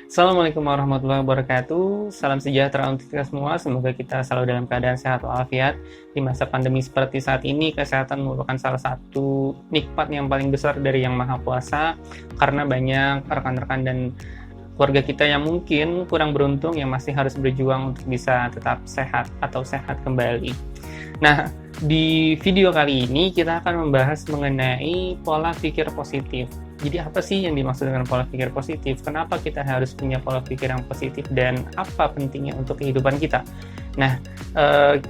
Assalamualaikum warahmatullahi wabarakatuh. Salam sejahtera untuk kita semua. Semoga kita selalu dalam keadaan sehat walafiat. Di masa pandemi seperti saat ini, kesehatan merupakan salah satu nikmat yang paling besar dari Yang Maha Kuasa. Karena banyak rekan-rekan dan keluarga kita yang mungkin kurang beruntung yang masih harus berjuang untuk bisa tetap sehat atau sehat kembali. Nah, di video kali ini kita akan membahas mengenai pola pikir positif. Jadi apa sih yang dimaksud dengan pola pikir positif? Kenapa kita harus punya pola pikir yang positif dan apa pentingnya untuk kehidupan kita? Nah,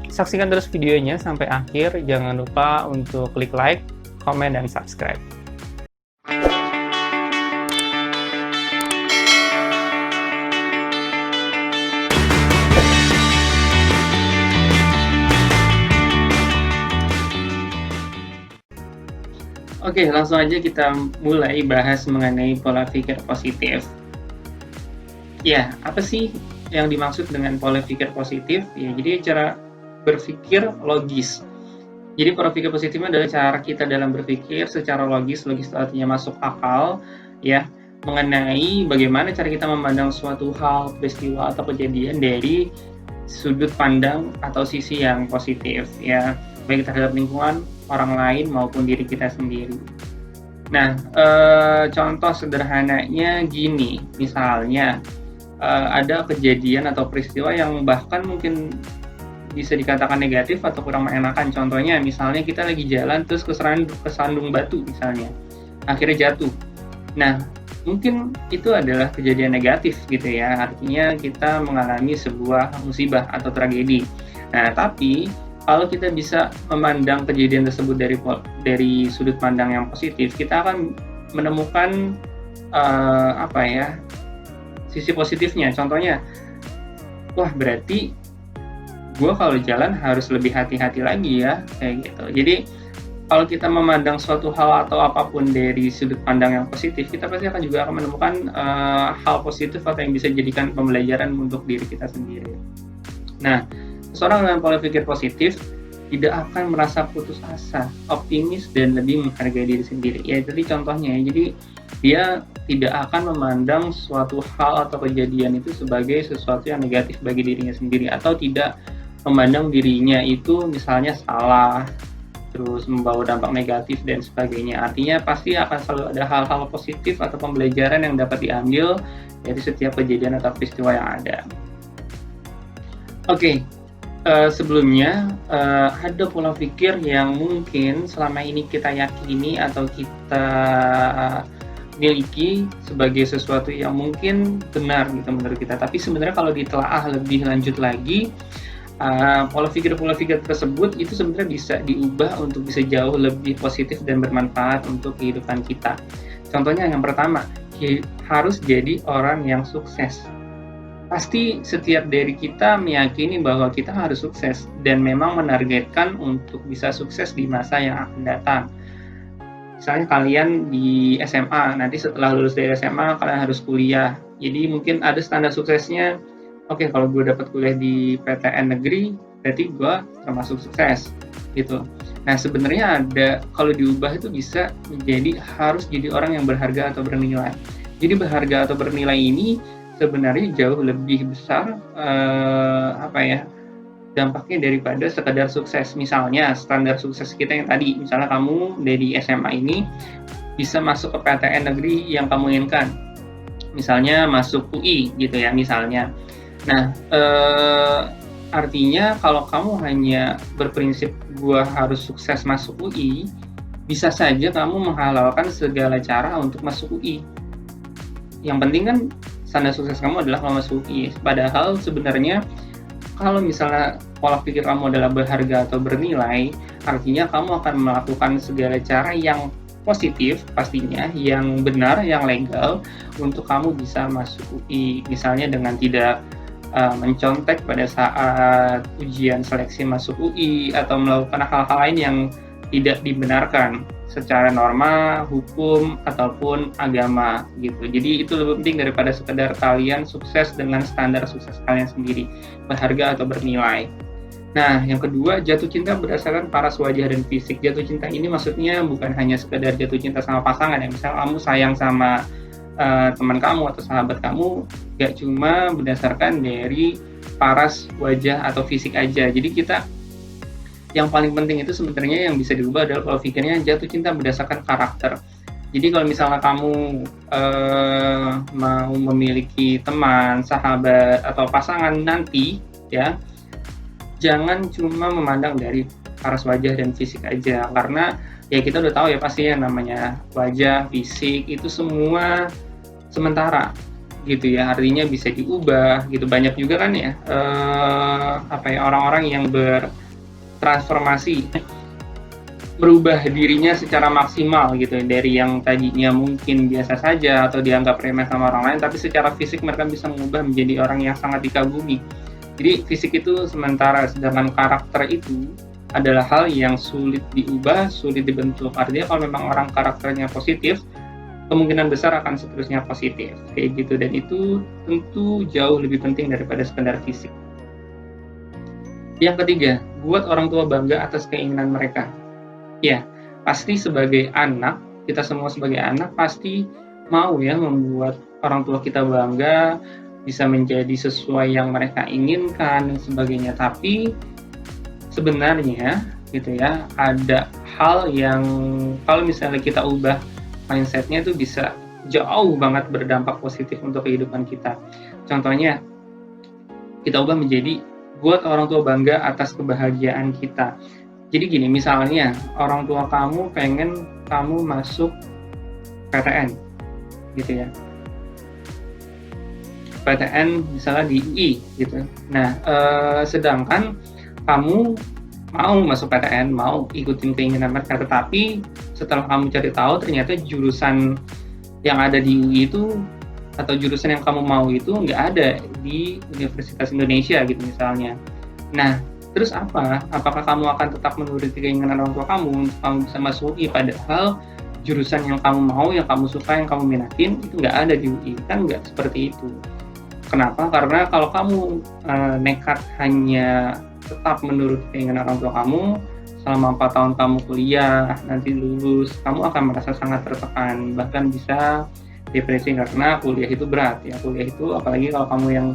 saksikan terus videonya sampai akhir. Jangan lupa untuk klik like, komen, dan subscribe. Oke, langsung aja kita mulai bahas mengenai pola pikir positif. Ya, apa sih yang dimaksud dengan pola pikir positif? Ya, jadi cara berpikir logis. Jadi pola pikir positif adalah cara kita dalam berpikir secara logis itu artinya masuk akal, ya, mengenai bagaimana cara kita memandang suatu hal, peristiwa, atau kejadian dari sudut pandang atau sisi yang positif, ya, baik terhadap lingkungan, orang lain, maupun diri kita sendiri. Nah, contoh sederhananya gini, misalnya, ada kejadian atau peristiwa yang bahkan mungkin bisa dikatakan negatif atau kurang mengenakan. Contohnya, misalnya kita lagi jalan terus kesandung batu misalnya, akhirnya jatuh. Nah, mungkin itu adalah kejadian negatif gitu ya, artinya kita mengalami sebuah musibah atau tragedi. Nah, tapi kalau kita bisa memandang kejadian tersebut dari sudut pandang yang positif, kita akan menemukan sisi positifnya. Contohnya, wah berarti gue kalau jalan harus lebih hati-hati lagi ya, kayak gitu. Jadi kalau kita memandang suatu hal atau apapun dari sudut pandang yang positif, kita pasti akan menemukan hal positif atau yang bisa dijadikan pembelajaran untuk diri kita sendiri. Nah, seorang dengan pola pikir positif tidak akan merasa putus asa, optimis, dan lebih menghargai diri sendiri. Ya, jadi contohnya, jadi dia tidak akan memandang suatu hal atau kejadian itu sebagai sesuatu yang negatif bagi dirinya sendiri, atau tidak memandang dirinya itu misalnya salah, terus membawa dampak negatif dan sebagainya. Artinya pasti akan selalu ada hal-hal positif atau pembelajaran yang dapat diambil dari setiap kejadian atau peristiwa yang ada. Oke, sebelumnya ada pola pikir yang mungkin selama ini kita yakini atau kita miliki sebagai sesuatu yang mungkin benar gitu menurut kita. Tapi sebenarnya kalau ditelaah lebih lanjut lagi, pola pikir tersebut itu sebenarnya bisa diubah untuk bisa jauh lebih positif dan bermanfaat untuk kehidupan kita. Contohnya yang pertama, harus jadi orang yang sukses. Pasti setiap dari kita meyakini bahwa kita harus sukses dan memang menargetkan untuk bisa sukses di masa yang akan datang. Misalnya kalian di SMA, nanti setelah lulus dari SMA kalian harus kuliah. Jadi mungkin ada standar suksesnya. Oke, kalau gue dapat kuliah di PTN negeri, berarti gue termasuk sukses, gitu. Nah, sebenarnya ada, kalau diubah itu bisa menjadi harus jadi orang yang berharga atau bernilai. Jadi berharga atau bernilai ini sebenarnya jauh lebih besar dampaknya daripada sekedar sukses. Misalnya standar sukses kita yang tadi, misalnya kamu dari SMA ini bisa masuk ke PTN negeri yang kamu inginkan, misalnya masuk UI gitu ya misalnya. Nah, artinya kalau kamu hanya berprinsip gua harus sukses masuk UI, bisa saja kamu menghalalkan segala cara untuk masuk UI. Yang penting kan standar sukses kamu adalah kalau masuk UI. Padahal sebenarnya kalau misalnya pola pikir kamu adalah berharga atau bernilai, artinya kamu akan melakukan segala cara yang positif pastinya, yang benar, yang legal untuk kamu bisa masuk UI. Misalnya dengan tidak mencontek pada saat ujian seleksi masuk UI atau melakukan hal-hal lain yang tidak dibenarkan secara norma, hukum, ataupun agama gitu. Jadi itu lebih penting daripada sekedar kalian sukses dengan standar sukses kalian sendiri, berharga atau bernilai. Nah, yang kedua, jatuh cinta berdasarkan paras wajah dan fisik. Jatuh cinta ini maksudnya bukan hanya sekedar jatuh cinta sama pasangan ya. Misal kamu sayang sama teman kamu atau sahabat kamu nggak cuma berdasarkan dari paras wajah atau fisik aja. Jadi kita yang paling penting itu sebenarnya yang bisa diubah adalah pola pikirnya jatuh cinta berdasarkan karakter. Jadi kalau misalnya kamu mau memiliki teman, sahabat atau pasangan nanti ya, jangan cuma memandang dari paras wajah dan fisik aja, karena ya kita udah tahu ya pasti yang namanya wajah, fisik itu semua sementara gitu ya, artinya bisa diubah gitu. Banyak juga kan ya orang-orang yang bertransformasi, merubah dirinya secara maksimal gitu, dari yang tadinya mungkin biasa saja atau dianggap remeh sama orang lain, tapi secara fisik mereka bisa mengubah menjadi orang yang sangat dikagumi. Jadi fisik itu sementara, sedangkan karakter itu adalah hal yang sulit diubah, sulit dibentuk. Artinya kalau memang orang karakternya positif, kemungkinan besar akan seterusnya positif kayak gitu, dan itu tentu jauh lebih penting daripada sekedar fisik. Yang ketiga, buat orang tua bangga atas keinginan mereka. Ya, pasti sebagai anak, kita semua sebagai anak pasti mau ya membuat orang tua kita bangga, bisa menjadi sesuai yang mereka inginkan dan sebagainya. Tapi sebenarnya gitu ya, ada hal yang kalau misalnya kita ubah mindsetnya itu bisa jauh banget berdampak positif untuk kehidupan kita. Contohnya, kita ubah menjadi buat orang tua bangga atas kebahagiaan kita. Jadi gini, misalnya orang tua kamu pengen kamu masuk PTN gitu ya, PTN misalnya di UI gitu. Nah, sedangkan kamu mau masuk PTN, mau ikutin keinginan mereka, tetapi setelah kamu cari tahu ternyata jurusan yang ada di UI itu atau jurusan yang kamu mau itu nggak ada di Universitas Indonesia gitu misalnya. Nah, terus apa? Apakah kamu akan tetap menuruti keinginan orang tua kamu untuk kamu bisa masuk UI, padahal jurusan yang kamu mau, yang kamu suka, yang kamu minatin itu nggak ada di UI? Kan nggak seperti itu. Kenapa? Karena kalau kamu nekat hanya tetap menurut keinginan orang tua kamu selama 4 tahun kamu kuliah, nanti lulus, kamu akan merasa sangat tertekan, bahkan bisa depresi karena kuliah itu berat ya. Kuliah itu apalagi kalau kamu yang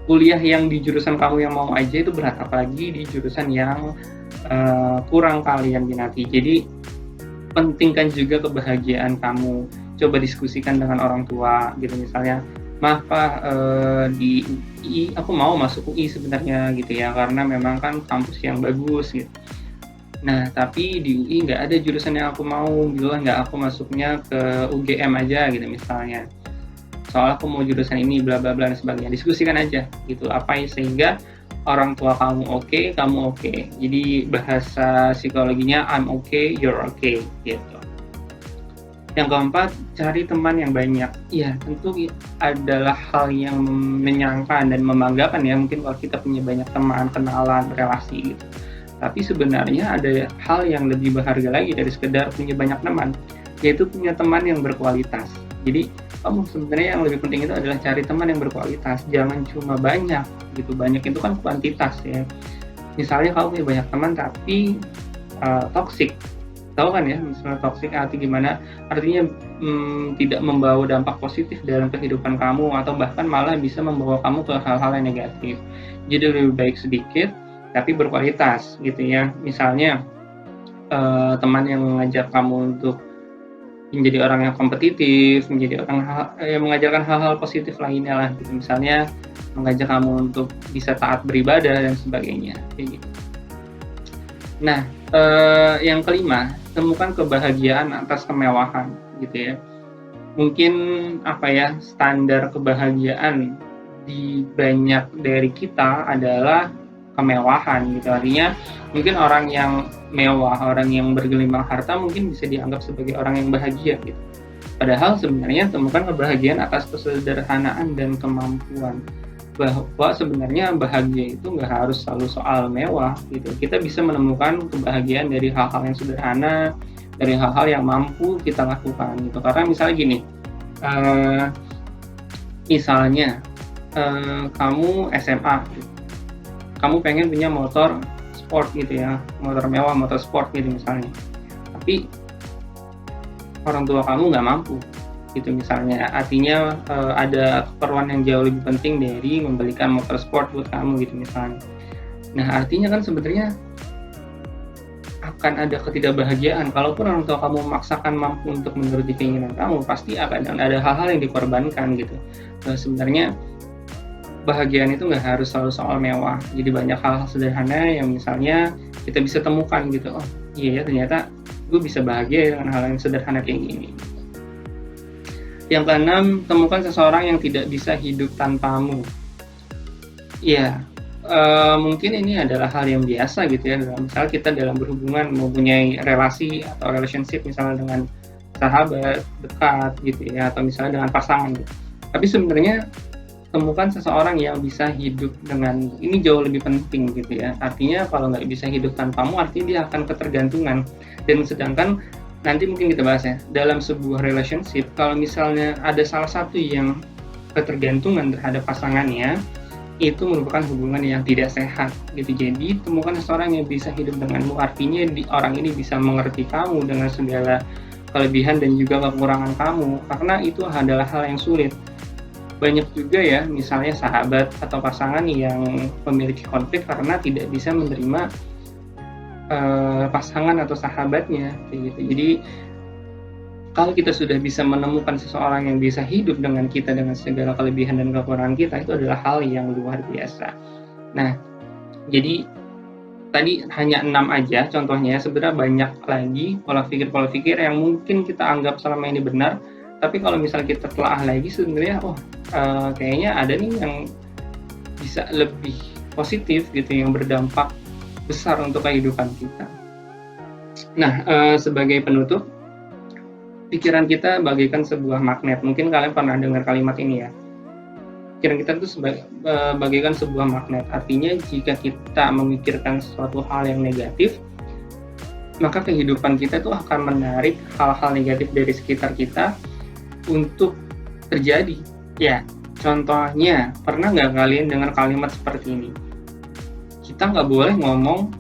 kuliah yang di jurusan kamu yang mau aja itu berat, apalagi di jurusan yang kurang kalian minati. Jadi pentingkan juga kebahagiaan kamu. Coba diskusikan dengan orang tua gitu, misalnya, maaf Pak, di UI aku mau masuk UI sebenarnya gitu ya, karena memang kan kampus yang bagus gitu. Nah, tapi di UI nggak ada jurusan yang aku mau, bilang nggak aku masuknya ke UGM aja gitu misalnya. Soal aku mau jurusan ini, bla bla bla dan sebagainya. Diskusikan aja gitu, apa ya, sehingga orang tua kamu oke, kamu oke. Jadi bahasa psikologinya I'm okay, you're okay gitu. Yang keempat, cari teman yang banyak. Ya, tentu adalah hal yang menyenangkan dan membanggakan ya, mungkin kalau kita punya banyak teman, kenalan, relasi gitu. Tapi sebenarnya ada hal yang lebih berharga lagi dari sekedar punya banyak teman, yaitu punya teman yang berkualitas. Jadi kamu sebenarnya yang lebih penting itu adalah cari teman yang berkualitas, jangan cuma banyak gitu. Banyak itu kan kuantitas ya. Misalnya kamu punya banyak teman tapi toksik, tahu kan ya, misalnya toksik arti gimana? Artinya tidak membawa dampak positif dalam kehidupan kamu, atau bahkan malah bisa membawa kamu ke hal-hal yang negatif. Jadi lebih baik sedikit tapi berkualitas gitu ya. Misalnya teman yang mengajak kamu untuk menjadi orang yang kompetitif, menjadi orang yang mengajarkan hal-hal positif lainnya lah gitu. Misalnya mengajak kamu untuk bisa taat beribadah dan sebagainya kayak gitu. Nah, yang kelima, temukan kebahagiaan atas kemewahan gitu ya. Mungkin standar kebahagiaan di banyak dari kita adalah kemewahan gitu. Artinya mungkin orang yang mewah, orang yang bergelimang harta mungkin bisa dianggap sebagai orang yang bahagia gitu. Padahal sebenarnya temukan kebahagiaan atas kesederhanaan dan kemampuan. Bahwa sebenarnya bahagia itu nggak harus selalu soal mewah gitu. Kita bisa menemukan kebahagiaan dari hal-hal yang sederhana, dari hal-hal yang mampu kita lakukan gitu. Karena misalnya gini, kamu SMA gitu. Kamu pengen punya motor sport gitu ya, motor mewah, motor sport gitu misalnya, tapi orang tua kamu nggak mampu gitu misalnya. Artinya ada keperluan yang jauh lebih penting dari membelikan motor sport buat kamu gitu misalnya. Nah, artinya kan sebenarnya akan ada ketidakbahagiaan. Kalaupun orang tua kamu memaksakan mampu untuk menuruti keinginan kamu, pasti akan ada hal-hal yang dikorbankan gitu. Sebenarnya bahagiaan itu nggak harus selalu soal mewah. Jadi banyak hal-hal sederhana yang misalnya kita bisa temukan gitu. Oh iya ya, ternyata gue bisa bahagia dengan hal yang sederhana kayak gini. Yang keenam, temukan seseorang yang tidak bisa hidup tanpamu. Iya, mungkin ini adalah hal yang biasa gitu ya, misalnya kita dalam berhubungan mempunyai relasi atau relationship misalnya dengan sahabat dekat gitu ya, atau misalnya dengan pasangan gitu. Tapi sebenarnya temukan seseorang yang bisa hidup dengan ini jauh lebih penting gitu ya. Artinya kalau nggak bisa hidup tanpamu, artinya dia akan ketergantungan. Dan sedangkan nanti mungkin kita bahas ya, dalam sebuah relationship, kalau misalnya ada salah satu yang ketergantungan terhadap pasangannya, itu merupakan hubungan yang tidak sehat gitu. Jadi temukan seseorang yang bisa hidup denganmu, artinya orang ini bisa mengerti kamu dengan segala kelebihan dan juga kekurangan kamu, karena itu adalah hal yang sulit. Banyak juga ya misalnya sahabat atau pasangan yang memiliki konflik karena tidak bisa menerima pasangan atau sahabatnya kayak gitu. Jadi kalau kita sudah bisa menemukan seseorang yang bisa hidup dengan kita dengan segala kelebihan dan kekurangan kita, itu adalah hal yang luar biasa. Nah, jadi tadi hanya 6 aja contohnya, sebenarnya banyak lagi pola pikir yang mungkin kita anggap selama ini benar, tapi kalau misalnya kita telah lagi sebenarnya, kayaknya ada nih yang bisa lebih positif gitu, yang berdampak besar untuk kehidupan kita. Nah, sebagai penutup, pikiran kita bagaikan sebuah magnet. Mungkin kalian pernah dengar kalimat ini ya. Pikiran kita itu bagaikan sebuah magnet. Artinya jika kita memikirkan sesuatu hal yang negatif, maka kehidupan kita itu akan menarik hal-hal negatif dari sekitar kita untuk terjadi. Ya, contohnya, pernah nggak kalian dengar kalimat seperti ini? Kita nggak boleh ngomong,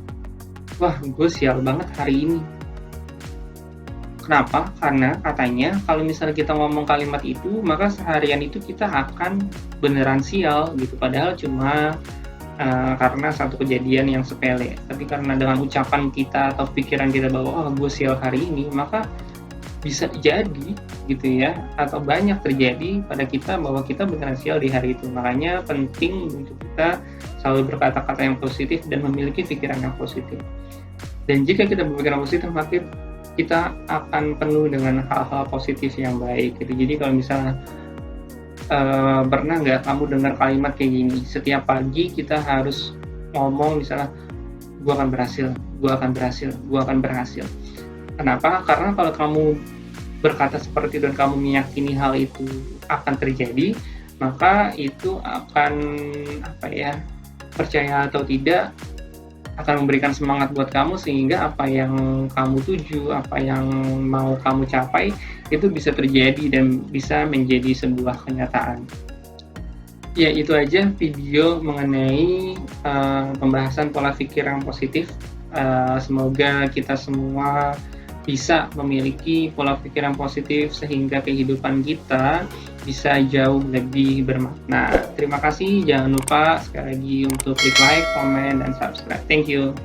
wah gue sial banget hari ini. Kenapa? Karena katanya kalau misalnya kita ngomong kalimat itu, maka seharian itu kita akan beneran sial gitu. Padahal cuma karena satu kejadian yang sepele. Tapi karena dengan ucapan kita atau pikiran kita bahwa gue sial hari ini, maka bisa jadi gitu ya, atau banyak terjadi pada kita bahwa kita beneran sial di hari itu. Makanya penting untuk kita selalu berkata-kata yang positif dan memiliki pikiran yang positif. Dan jika kita berpikiran positif, maka kita akan penuh dengan hal-hal positif yang baik gitu. Jadi kalau misalnya pernah nggak kamu dengar kalimat kayak gini, setiap pagi kita harus ngomong misalnya, gue akan berhasil, gue akan berhasil, gue akan berhasil. Kenapa? Karena kalau kamu berkata seperti itu dan kamu meyakini hal itu akan terjadi, maka itu akan percaya atau tidak, akan memberikan semangat buat kamu sehingga apa yang kamu tuju, apa yang mau kamu capai itu bisa terjadi dan bisa menjadi sebuah kenyataan. Ya, itu aja video mengenai pembahasan pola pikir yang positif. Semoga kita semua bisa memiliki pola pikir yang positif sehingga kehidupan kita bisa jauh lebih bermakna. Terima kasih, jangan lupa sekali lagi untuk klik like, komen, dan subscribe. Thank you.